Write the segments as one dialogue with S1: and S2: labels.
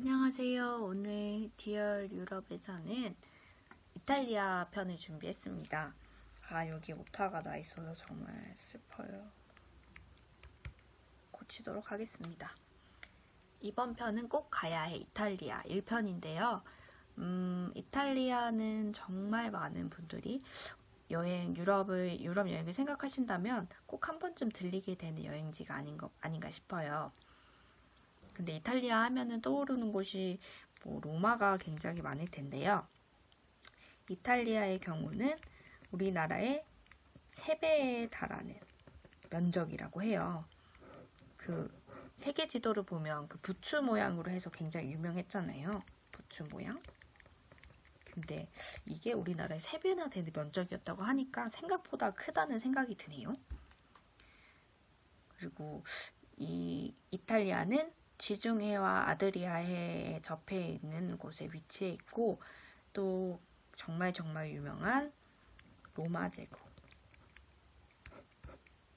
S1: 안녕하세요. 오늘 디얼 유럽에서는 이탈리아 편을 준비했습니다. 여기 오타가 나 있어서 정말 슬퍼요. 고치도록 하겠습니다. 이번 편은 꼭 가야 해 이탈리아 1편인데요. 이탈리아는 정말 많은 분들이 유럽 여행을 생각하신다면 꼭 한 번쯤 들리게 되는 여행지가 아닌가 싶어요. 근데 이탈리아 하면은 떠오르는 곳이 로마가 굉장히 많을 텐데요. 이탈리아의 경우는 우리나라의 3배에 달하는 면적이라고 해요. 그 세계 지도를 보면 그 부츠 모양으로 해서 굉장히 유명했잖아요. 부츠 모양. 근데 이게 우리나라의 3배나 되는 면적이었다고 하니까 생각보다 크다는 생각이 드네요. 그리고 이 이탈리아는 지중해와 아드리아해에 접해 있는 곳에 위치해 있고, 또 정말 유명한 로마 제국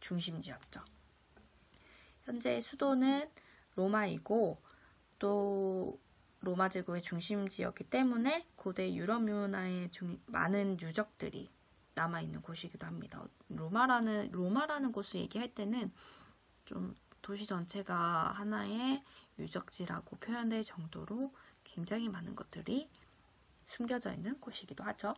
S1: 중심지였죠. 현재 수도는 로마이고, 또 로마 제국의 중심지였기 때문에 고대 유럽 문화의 많은 유적들이 남아있는 곳이기도 합니다. 로마라는 곳을 얘기할 때는 좀 도시 전체가 하나의 유적지라고 표현될 정도로 굉장히 많은 것들이 숨겨져 있는 곳이기도 하죠.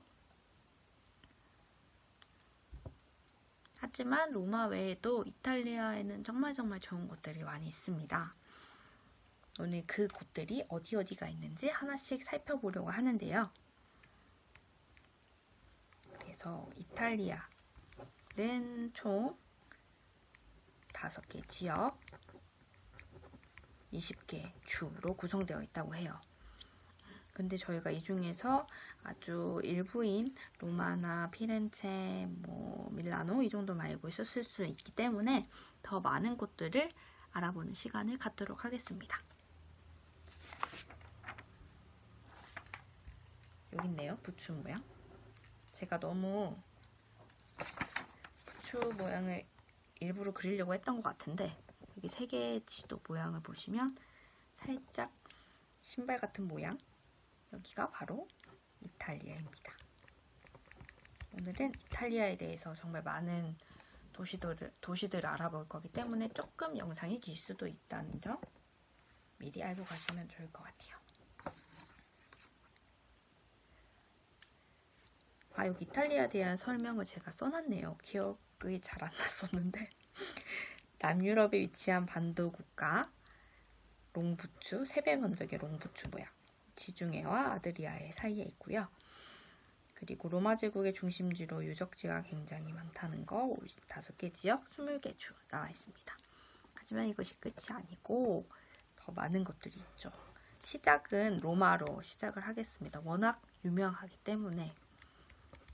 S1: 하지만 로마 외에도 이탈리아에는 정말 좋은 곳들이 많이 있습니다. 오늘 그 곳들이 어디가 있는지 하나씩 살펴보려고 하는데요. 그래서 이탈리아는 총 5개 지역, 20개 주로 구성되어 있다고 해요. 근데 저희가 이 중에서 아주 일부인 로마나 피렌체, 밀라노 이 정도만 알고 있었을 수 있기 때문에 더 많은 곳들을 알아보는 시간을 갖도록 하겠습니다. 여기 있네요. 부츠 모양. 제가 너무 부츠 모양을 일부러 그리려고 했던 것 같은데, 여기 3개의 지도 모양을 보시면 살짝 신발 같은 모양, 여기가 바로 이탈리아입니다. 오늘은 이탈리아에 대해서 정말 많은 도시들을 알아볼 거기 때문에 조금 영상이 길 수도 있다는 점 미리 알고 가시면 좋을 것 같아요. 여기 이탈리아에 대한 설명을 제가 써놨네요. 기억이 잘 안 났었는데 남유럽에 위치한 반도 국가 롱부추, 3배 면적의 롱부추 모양, 지중해와 아드리아해 사이에 있고요. 그리고 로마 제국의 중심지로 유적지가 굉장히 많다는 거 5개 지역, 20개 주 나와 있습니다. 하지만 이것이 끝이 아니고 더 많은 것들이 있죠. 시작은 로마로 시작을 하겠습니다. 워낙 유명하기 때문에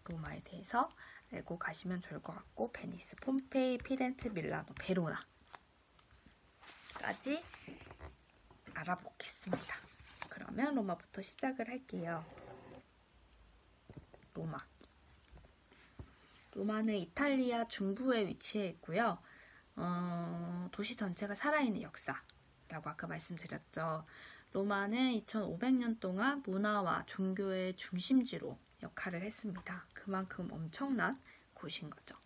S1: 로마에 대해서 알고 가시면 좋을 것 같고, 베니스, 폼페이, 피렌체, 밀라노, 베로나까지 알아보겠습니다. 그러면 로마부터 시작을 할게요. 로마는 이탈리아 중부에 위치해 있고요. 도시 전체가 살아있는 역사라고 아까 말씀드렸죠. 로마는 2500년 동안 문화와 종교의 중심지로 역할을 했습니다. 그만큼 엄청난 곳인 거죠.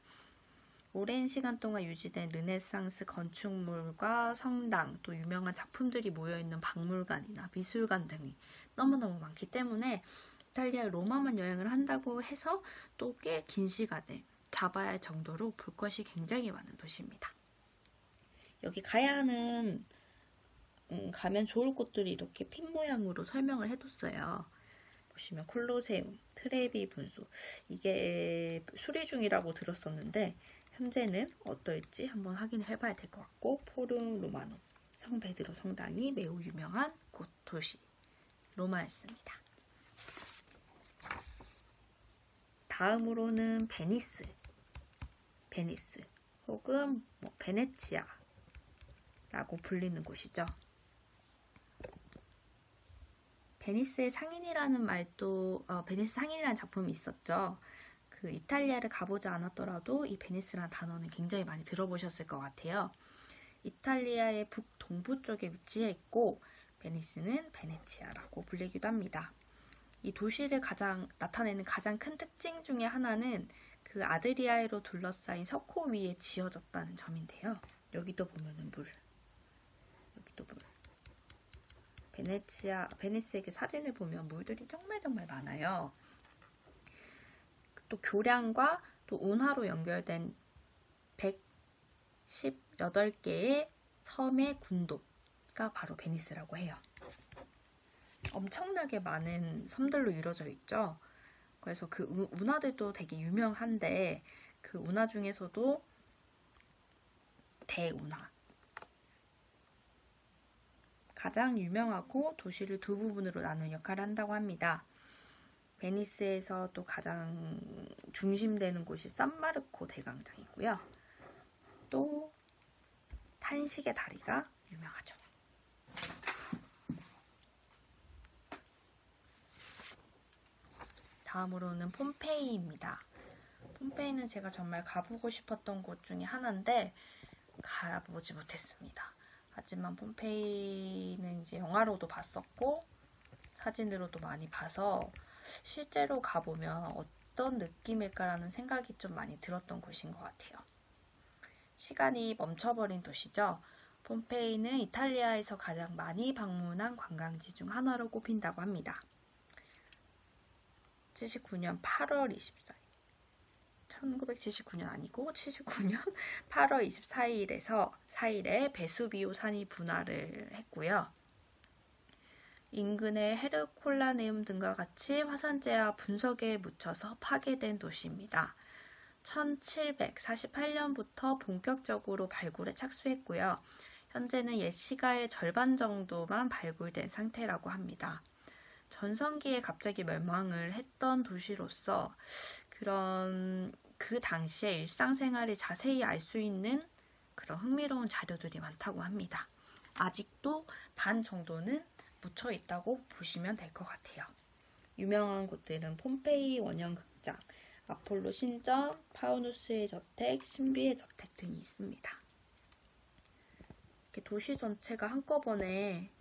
S1: 오랜 시간 동안 유지된 르네상스 건축물과 성당, 또 유명한 작품들이 모여있는 박물관이나 미술관 등이 너무너무 많기 때문에 이탈리아 로마만 여행을 한다고 해서 또 꽤 긴 시간을 잡아야 할 정도로 볼 것이 굉장히 많은 도시입니다. 여기 가야 하는 가면 좋을 곳들이 이렇게 핀 모양으로 설명을 해뒀어요. 보시면 콜로세움, 트레비 분수, 이게 수리 중이라고 들었었는데 현재는 어떨지 한번 확인을 해봐야 될 것 같고, 포rum 로마노, 성 베드로 성당이 매우 유명한 도시 로마였습니다. 다음으로는 베니스 혹은 베네치아라고 불리는 곳이죠. 베니스의 상인이라는 베니스 상인이라는 작품이 있었죠. 그 이탈리아를 가보지 않았더라도 이 베니스라는 단어는 굉장히 많이 들어보셨을 것 같아요. 이탈리아의 북동부 쪽에 위치해 있고, 베니스는 베네치아라고 불리기도 합니다. 이 도시를 나타내는 가장 큰 특징 중에 하나는 그 아드리아해로 둘러싸인 석호 위에 지어졌다는 점인데요. 여기도 보면은 물, 여기도 물. 베니스의 사진을 보면 물들이 정말 많아요. 또 교량과 또 운하로 연결된 118개의 섬의 군도가 바로 베니스라고 해요. 엄청나게 많은 섬들로 이루어져 있죠. 그래서 그 운하들도 되게 유명한데 그 운하 중에서도 대운하, 가장 유명하고 도시를 두 부분으로 나눈 역할을 한다고 합니다. 베니스에서 또 가장 중심되는 곳이 산마르코 대광장이고요. 또 탄식의 다리가 유명하죠. 다음으로는 폼페이입니다. 폼페이는 제가 정말 가보고 싶었던 곳 중에 하나인데 가보지 못했습니다. 하지만 폼페이는 이제 영화로도 봤었고 사진으로도 많이 봐서 실제로 가보면 어떤 느낌일까라는 생각이 좀 많이 들었던 곳인 것 같아요. 시간이 멈춰버린 도시죠. 폼페이는 이탈리아에서 가장 많이 방문한 관광지 중 하나로 꼽힌다고 합니다. 79년 8월 24일 1979년 아니고 79년 8월 4일에 베수비오 산이 분화를 했고요. 인근의 헤르콜라네움 등과 같이 화산재와 분석에 묻혀서 파괴된 도시입니다. 1748년부터 본격적으로 발굴에 착수했고요. 현재는 옛 시가의 절반 정도만 발굴된 상태라고 합니다. 전성기에 갑자기 멸망을 했던 도시로서 그 당시의 일상생활을 자세히 알 수 있는 그런 흥미로운 자료들이 많다고 합니다. 아직도 반 정도는 묻혀 있다고 보시면 될 것 같아요. 유명한 곳들은 폼페이 원형극장, 아폴로 신전, 파우누스의 저택, 신비의 저택 등이 있습니다. 이렇게 도시 전체가 한꺼번에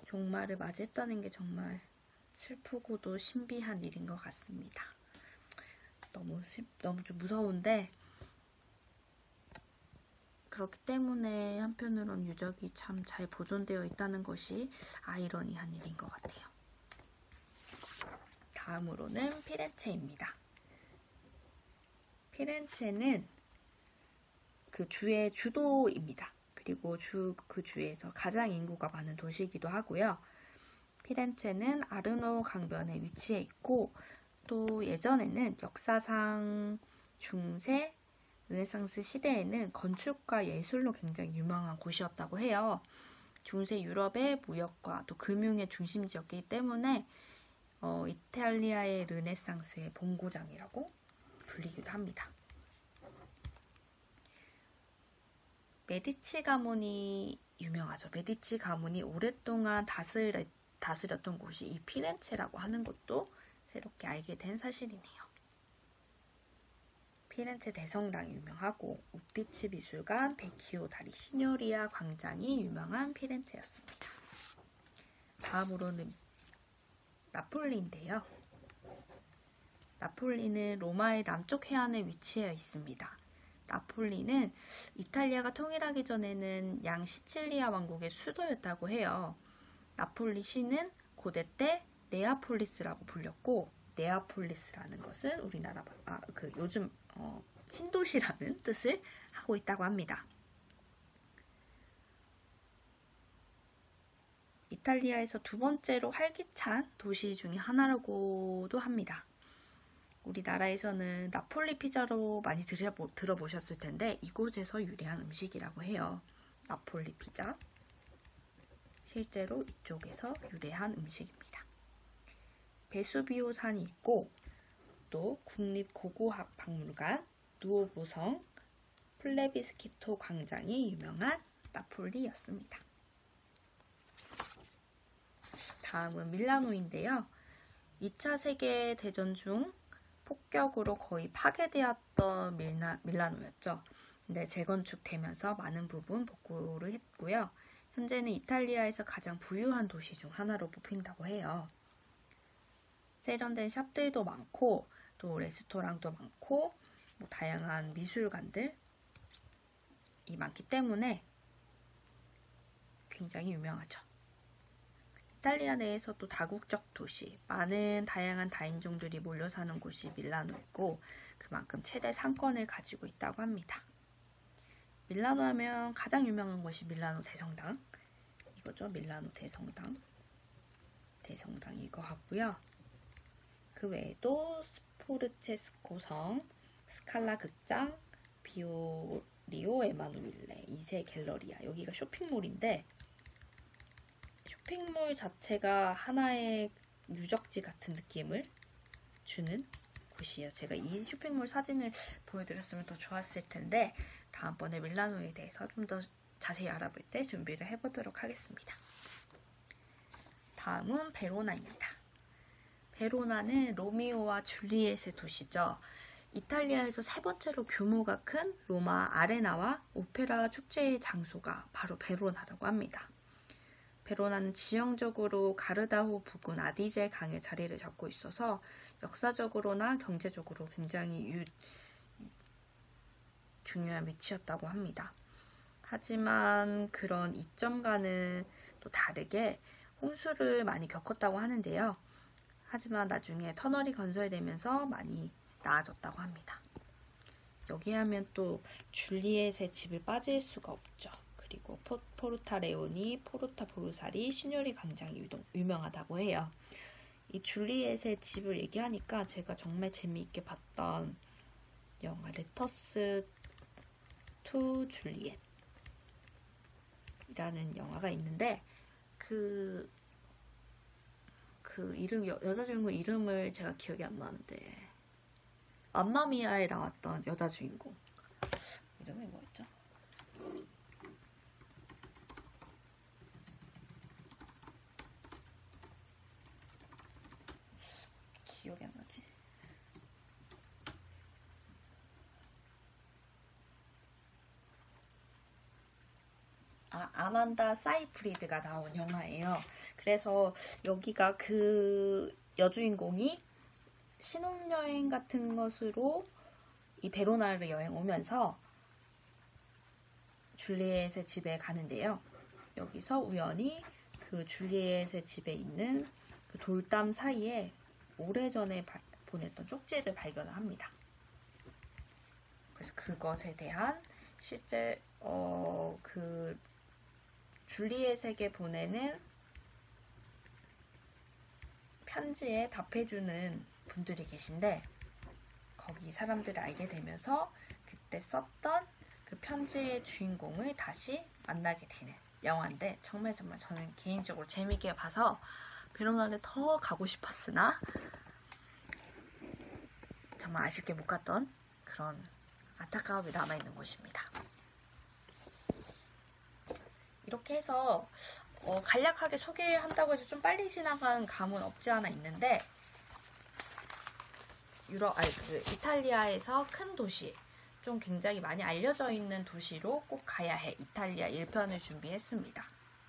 S1: 종말을 맞이했다는 게 정말 슬프고도 신비한 일인 것 같습니다. 너무 좀 무서운데 그렇기 때문에 한편으론 유적이 참 잘 보존되어 있다는 것이 아이러니한 일인 것 같아요. 다음으로는 피렌체입니다. 피렌체는 그 주의 주도입니다. 그리고 그 주에서 가장 인구가 많은 도시이기도 하고요. 피렌체는 아르노 강변에 위치해 있고 또 예전에는 역사상 중세 르네상스 시대에는 건축과 예술로 굉장히 유명한 곳이었다고 해요. 중세 유럽의 무역과 또 금융의 중심지였기 때문에 이탈리아의 르네상스의 본고장이라고 불리기도 합니다. 메디치 가문이 유명하죠. 메디치 가문이 오랫동안 다스렸던 곳이 이 피렌체라고 하는 것도 새롭게 알게 된 사실이네요. 피렌체 대성당이 유명하고 우피치 미술관, 베키오 다리, 시뇨리아 광장이 유명한 피렌체였습니다. 다음으로는 나폴리인데요. 나폴리는 로마의 남쪽 해안에 위치해 있습니다. 나폴리는 이탈리아가 통일하기 전에는 양 시칠리아 왕국의 수도였다고 해요. 나폴리 시는 고대 때 네아폴리스라고 불렸고, 네아폴리스라는 것은 우리나라 요즘 신도시라는 뜻을 하고 있다고 합니다. 이탈리아에서 두 번째로 활기찬 도시 중에 하나라고도 합니다. 우리나라에서는 나폴리 피자로 많이 들어보셨을 텐데 이곳에서 유래한 음식이라고 해요. 나폴리 피자. 실제로 이쪽에서 유래한 음식입니다. 베수비오 산이 있고 또 국립고고학박물관, 누오보성, 플레비스키토 광장이 유명한 나폴리였습니다. 다음은 밀라노인데요. 2차 세계대전 중 폭격으로 거의 파괴되었던 밀라노였죠. 근데 재건축되면서 많은 부분 복구를 했고요. 현재는 이탈리아에서 가장 부유한 도시 중 하나로 뽑힌다고 해요. 세련된 샵들도 많고 또 레스토랑도 많고 뭐 다양한 미술관들이 많기 때문에 굉장히 유명하죠. 이탈리아 내에서도 다국적 도시, 많은 다양한 다인종들이 몰려 사는 곳이 밀라노이고 그만큼 최대 상권을 가지고 있다고 합니다. 밀라노 하면 가장 유명한 곳이 밀라노 대성당 이거죠. 밀라노 대성당 이거 하고요. 그 외에도 스포르체스코 성, 스칼라 극장, 비오리오 에마누일레, 2세 갤러리아 여기가 쇼핑몰인데 쇼핑몰 자체가 하나의 유적지 같은 느낌을 주는 곳이에요. 제가 이 쇼핑몰 사진을 보여드렸으면 더 좋았을 텐데 다음번에 밀라노에 대해서 좀 더 자세히 알아볼 때 준비를 해보도록 하겠습니다. 다음은 베로나입니다. 베로나는 로미오와 줄리엣의 도시죠. 이탈리아에서 세 번째로 규모가 큰 로마 아레나와 오페라 축제의 장소가 바로 베로나라고 합니다. 베로나는 지형적으로 가르다호 부근 아디제 강에 자리를 잡고 있어서 역사적으로나 경제적으로 굉장히 중요한 위치였다고 합니다. 하지만 그런 이점과는 또 다르게 홍수를 많이 겪었다고 하는데요. 하지만 나중에 터널이 건설되면서 많이 나아졌다고 합니다. 여기 하면 또 줄리엣의 집을 빠질 수가 없죠. 그리고 포르타 레오니, 포르타 보르사리, 시뇰리 광장이 유명하다고 해요. 이 줄리엣의 집을 얘기하니까 제가 정말 재미있게 봤던 영화 레터스 투 줄리엣 이라는 영화가 있는데 그 이름 여자 주인공 이름을 제가 기억이 안 나는데 맘마미아에 나왔던 여자 주인공 이름이 뭐였죠? 기억이 안 나지? 아만다 사이프리드가 나온 영화예요. 그래서 여기가 그 여주인공이 신혼여행 같은 것으로 이 베로나를 여행 오면서 줄리엣의 집에 가는데요. 여기서 우연히 그 줄리엣의 집에 있는 그 돌담 사이에 오래전에 보냈던 쪽지를 발견합니다. 그래서 그것에 대한 실제 그 줄리엣에게 보내는 편지에 답해주는 분들이 계신데 거기 사람들을 알게 되면서 그때 썼던 그 편지의 주인공을 다시 만나게 되는 영화인데 정말 저는 개인적으로 재미있게 봐서 베로나를 더 가고 싶었으나 정말 아쉽게 못 갔던 그런 안타까움이 남아있는 곳입니다. 이렇게 해서 간략하게 소개한다고 해서 좀 빨리 지나간 감은 없지 않아 있는데 이탈리아에서 큰 도시, 좀 굉장히 많이 알려져 있는 도시로 꼭 가야 해 이탈리아 1편을 준비했습니다.